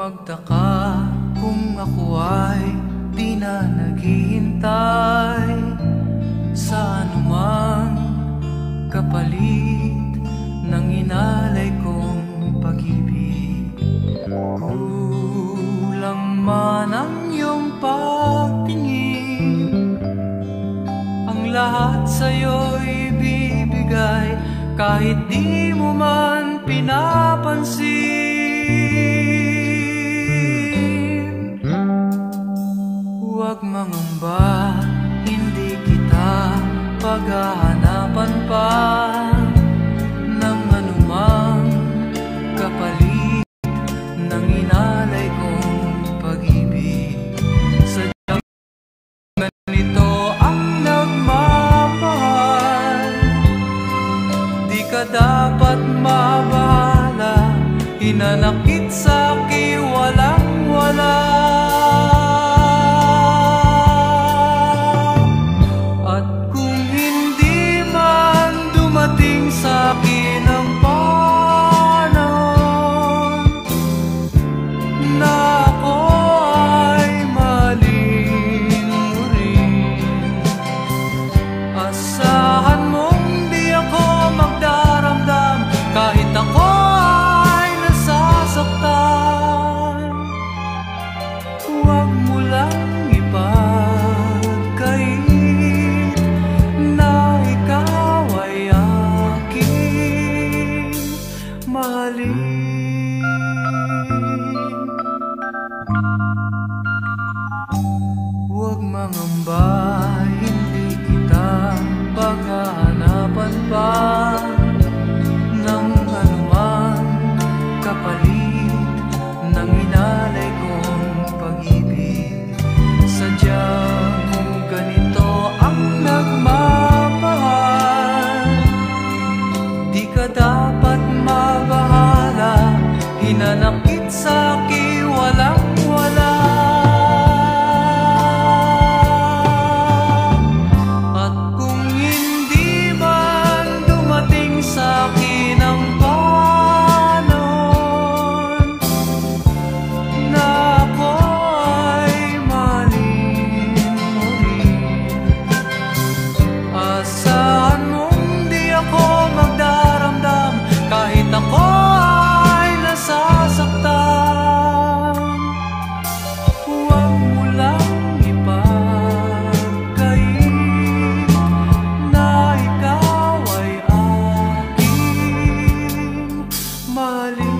magtaka kung ako ay di na naghihintay sa anumang kapalit ng inalay kong pag-ibig. Kulang man ang iyong pagtingin, ang lahat sa'yo'y bibigay kahit di mo man pinapansin. Huwag mangamba, hindi kita paghahanapan pa ng anumang kapalit ng inalay kong pag-ibig. Sadyang ganito ang nagmamahal, di ka dapat mabahala, hinanakit sa'kin walang-wala. Sa'kin ang panahon na ako ay mahalin mo rin. Asahan mong di ako magdaramdam kahit ako ay nasasaktan. Huwag mo lang ipagkait na ikaw ay mahalin. Huwag mangamba, hindi kita paghahanapan pa ng anumang kapalit ng inalay kong pag-ibig. Sadyang ganito ang nagmamahal, di ka dapat mabahala, hinanakit sa'kin walang-wala. At kung hindi man dumating sa'kin ang panahon na ako ay mahalin mo rin, asahan mong di ako magdaramdam kahit ako ay nasasaktan. Huwag mo lang ipagkait na ikaw ay aking mahalin.